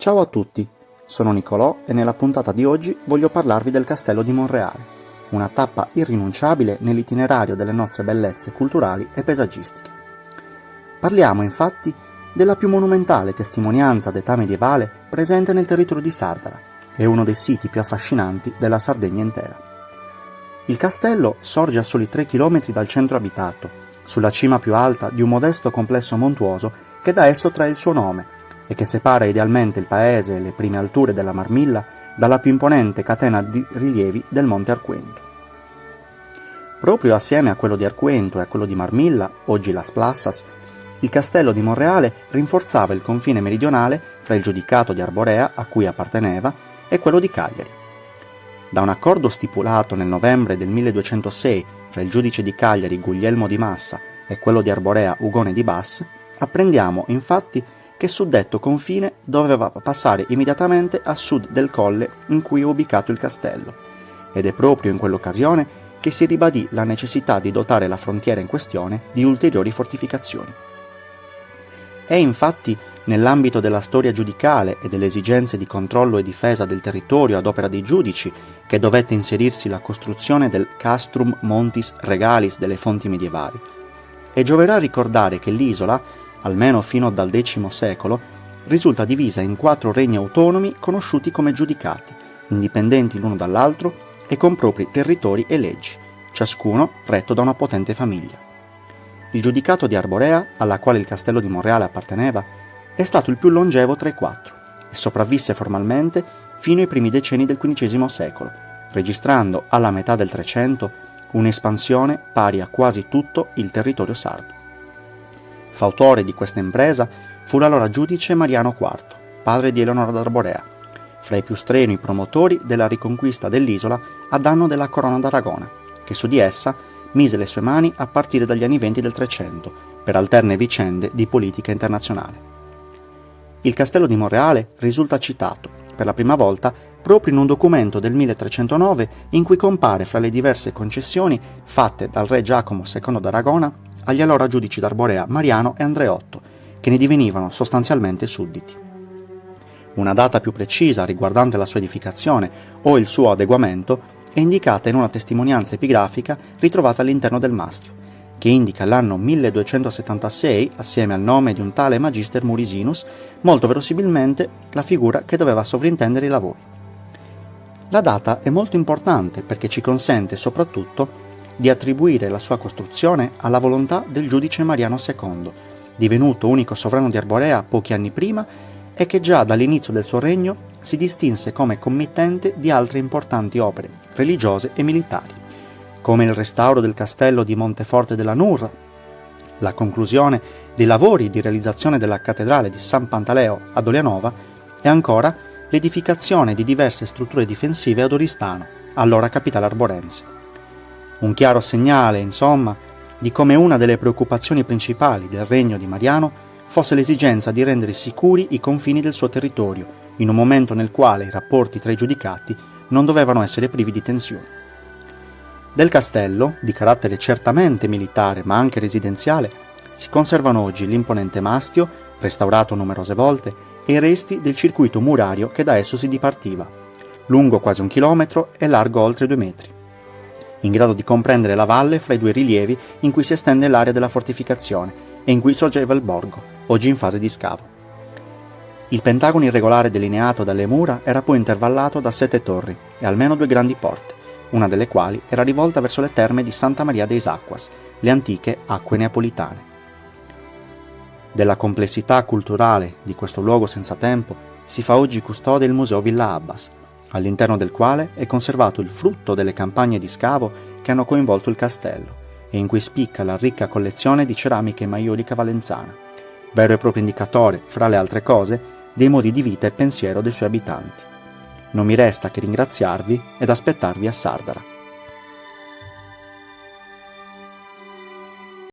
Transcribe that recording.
Ciao a tutti, sono Nicolò e nella puntata di oggi voglio parlarvi del Castello di Monreale, una tappa irrinunciabile nell'itinerario delle nostre bellezze culturali e paesaggistiche. Parliamo infatti della più monumentale testimonianza d'età medievale presente nel territorio di Sardara e uno dei siti più affascinanti della Sardegna intera. Il castello sorge a soli 3 km dal centro abitato, sulla cima più alta di un modesto complesso montuoso che da esso trae il suo nome e che separa idealmente il paese e le prime alture della Marmilla dalla più imponente catena di rilievi del Monte Arquento. Proprio assieme a quello di Arquento e a quello di Marmilla, oggi Las Plassas, il castello di Monreale rinforzava il confine meridionale fra il giudicato di Arborea, a cui apparteneva, e quello di Cagliari. Da un accordo stipulato nel novembre del 1206 fra il giudice di Cagliari Guglielmo di Massa e quello di Arborea Ugone di Bas, apprendiamo infatti che suddetto confine doveva passare immediatamente a sud del colle in cui è ubicato il castello, ed è proprio in quell'occasione che si ribadì la necessità di dotare la frontiera in questione di ulteriori fortificazioni. È infatti nell'ambito della storia giudicale e delle esigenze di controllo e difesa del territorio ad opera dei giudici che dovette inserirsi la costruzione del Castrum Montis Regalis delle fonti medievali. E gioverà ricordare che l'isola, almeno fino dal X secolo, risulta divisa in 4 regni autonomi conosciuti come giudicati, indipendenti l'uno dall'altro e con propri territori e leggi, ciascuno retto da una potente famiglia. Il giudicato di Arborea, alla quale il castello di Monreale apparteneva, è stato il più longevo tra i 4 e sopravvisse formalmente fino ai primi decenni del XV secolo, registrando alla metà del 300 un'espansione pari a quasi tutto il territorio sardo. Fautore di questa impresa fu l'allora giudice Mariano IV, padre di Eleonora d'Arborea, fra i più strenui promotori della riconquista dell'isola a danno della Corona d'Aragona, che su di essa mise le sue mani a partire dagli anni 20 del 300, per alterne vicende di politica internazionale. Il castello di Monreale risulta citato, per la prima volta, proprio in un documento del 1309 in cui compare fra le diverse concessioni fatte dal re Giacomo II d'Aragona agli allora giudici d'Arborea Mariano e Andreotto, che ne divenivano sostanzialmente sudditi. Una data più precisa riguardante la sua edificazione o il suo adeguamento è indicata in una testimonianza epigrafica ritrovata all'interno del mastio, che indica l'anno 1276 assieme al nome di un tale Magister Murisinus, molto verosimilmente la figura che doveva sovrintendere i lavori. La data è molto importante perché ci consente soprattutto di attribuire la sua costruzione alla volontà del giudice Mariano II, divenuto unico sovrano di Arborea pochi anni prima e che già dall'inizio del suo regno si distinse come committente di altre importanti opere religiose e militari, come il restauro del castello di Monteforte della Nurra, la conclusione dei lavori di realizzazione della cattedrale di San Pantaleo ad Olianova e ancora l'edificazione di diverse strutture difensive ad Oristano, allora capitale arborense. Un chiaro segnale, insomma, di come una delle preoccupazioni principali del regno di Mariano fosse l'esigenza di rendere sicuri i confini del suo territorio, in un momento nel quale i rapporti tra i giudicati non dovevano essere privi di tensioni. Del castello, di carattere certamente militare ma anche residenziale, si conservano oggi l'imponente mastio, restaurato numerose volte, e i resti del circuito murario che da esso si dipartiva, lungo quasi 1 chilometro e largo oltre 2 metri, in grado di comprendere la valle fra i 2 rilievi in cui si estende l'area della fortificazione e in cui sorgeva il borgo, oggi in fase di scavo. Il pentagono irregolare delineato dalle mura era poi intervallato da 7 torri e almeno 2 grandi porte, una delle quali era rivolta verso le terme di Santa Maria dei Acquas, le antiche acque neapolitane. Della complessità culturale di questo luogo senza tempo si fa oggi custode il Museo Villa Abbas, all'interno del quale è conservato il frutto delle campagne di scavo che hanno coinvolto il castello e in cui spicca la ricca collezione di ceramiche maiolica valenzana, vero e proprio indicatore, fra le altre cose, dei modi di vita e pensiero dei suoi abitanti. Non mi resta che ringraziarvi ed aspettarvi a Sardara.